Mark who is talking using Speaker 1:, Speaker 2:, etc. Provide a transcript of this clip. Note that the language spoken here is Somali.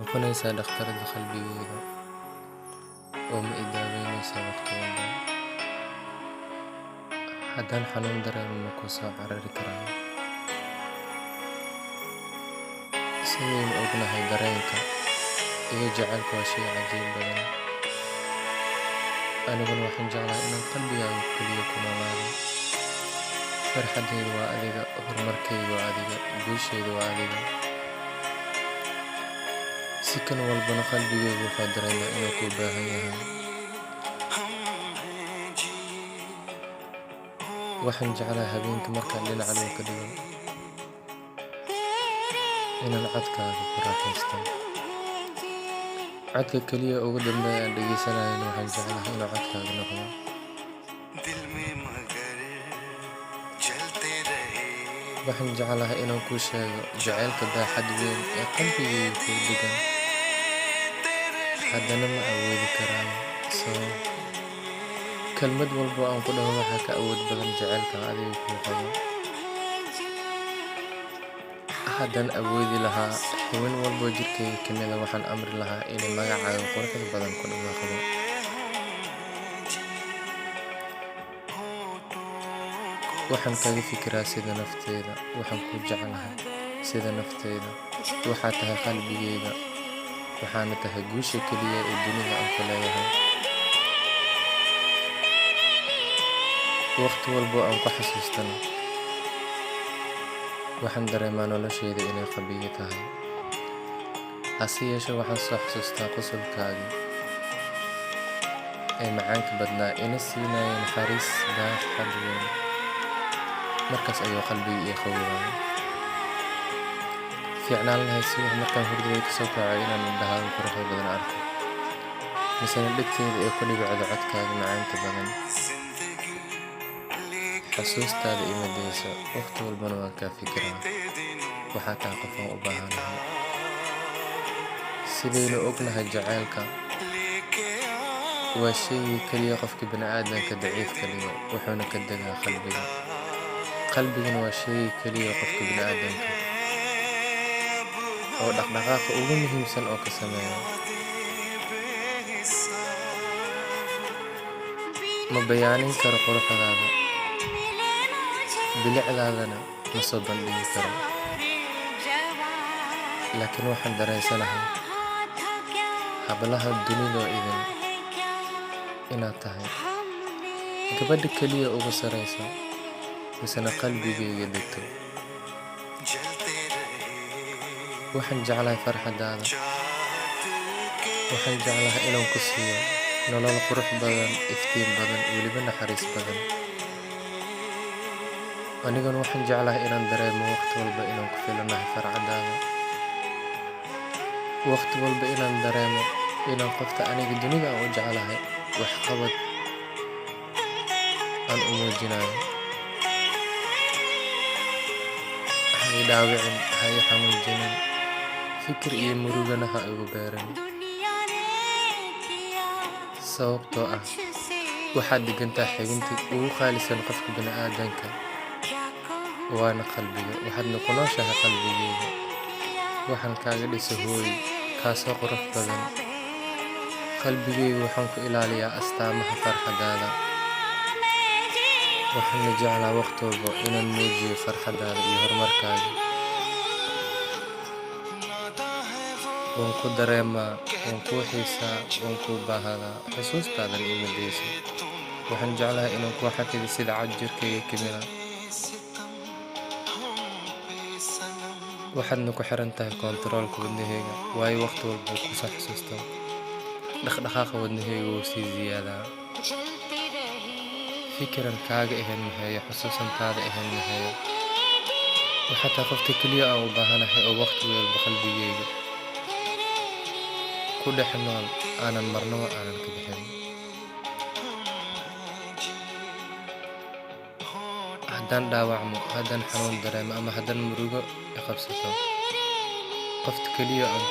Speaker 1: noqonaysaa dhakhtarada qalbigeyga oo ma i daaweynaysaa waqti walba. Haddaan xanuun dareemo ma ku soo carari karaa. Sidaynu ognahay, dareenka iyo jacaylka waa shay cajiib badan. Aniguna waxaan jeclahay inaan qalbigaaga keliya ku noolaado. Farxaddaydu waa adiga, horumarkaygu waa adiga, guushaydu waa adiga. Si kan walbana qalbigaygu wuxuu dareemaa inuu kuu baahan yahay. Waxaan jeclahay habeenkii markaan dhinaca dhulka dhigo inaan codkaaga ku raaxaysto. Codka keliya ugu dambeeya aan dhegeysanayana waxaan jeclahay inuu codkaaga noqdo. Waxaan jeclahay inaan kuu sheego jacaylka baaxad weyn ee qalbigayga kuu degan. Haddana ma awoodi karaayo sabab kelmad walba aan ku dhaho waxaa ka awood badan jacaylka adiga kuu qabo. Haddaan awoodi lahaa xubin walbo jirkeyga ka mid ah, waxaan amri lahaa inay magacaaga quruxda badan ku dhawaaqdo. Waxaan kaga fikiraa sida nafteyda, waxaan kuu jeclahay sida nafteyda. Waxaad tahay qalbigeyga, waxaana tahay guusha keliya ee dunida aan ku leeyahay. Waqti walbo aan ku xasuustana waxaan dareemaa noloshayda inay qabiyo tahay. Hase yeeshee waxaan soo xasuustaa qosolkaagii ee macaanka badnaa ina siinaya naxariis baaxad weyn. Markaas ayuu qalbiga ii qaboobay. Fiicnaan lahayd si wax markaan hurdada ka soo kaco inaan indhahaaga quruxda badan arko, misena dhegteyda ee ku dhibicdo codkaaga macaanta badan. Xasuustaada ima dayso, waqti walbana waan kaa fikiraa. Waxaa tahay qof aan u baahanahay. Sidaynu ognahay, jacaylka waa shaygii keliya qofka bini'aadamka daciifka dhigo, wuxuuna ka degaa qalbiga. Qalbiguna waa shaygii keliya qofka bini'aadamka oo dhaqdhaqaaqa ugu muhiimsan oo ka sameeya. Ma bayaanin karo quruxdaada, bilicdaadana ma soo bandhigi karo. Laakiin waxaan dareensanahay hablaha dunida idin inaad tahay gabadha keliya ugu sareysa, misena qalbigayga degto. Waxaan jeclahay farxadaada, waxaan jeclahay inaan ku siiyo nolol qurux badan, iftiin badan, weliba naxariis badan. Aniguna waxaan jeclahay inaan dareemo waqti walba inaan ku filanahay farxadaada. Waqti walba inaan dareemo inaan qofta aniga dunida aan u jeclahay waxqabad aan u muujinayo. Ha i dhaawicin, ha i xanuujinin, fikir iyo murugana ha igu beerin. Sababtoo ah waxaad degantaa xubintii ugu qaalisan qofka bini'aadamka, waana qalbiga. Waxaadna ku nooshahay qalbigeyga. Waxaan kaaga dhisa hooy kaasoo qurux badan. Qalbigeyga waxaan ku ilaaliyaa astaamaha farxadaada. Waxaana jeclaa waqti walba inaan muujiyo farxadaada iyo horumarkaaga. Waan ku dareemaa, waan kuu xiisaa, waan kuu baahadaa. Xusuustaadan ima dayso. Waxaan jeclahay inaan kuu xafido sida cod jirkeyga ka mid ah. Waxaadna ku xiran tahay koontaroolka wadnaheyga, waayo waqti walba ku soo xasuusto dhaqdhaqaaqa wadnaheyga wuu sii ziyaadaa. Fikiran kaaga ahayn mahayo, xusuusantaada ahayn mahayo. Waxaa tahay qofta keliya aan u baahanahay oo waqti walba qalbigeyga ku dhex nool, aanan marnaba aanan ka bixin. Haddaan dhaawacmo, haddaan xanuun dareemo, ama haddaan murugo i qabsato, qofta keliya aan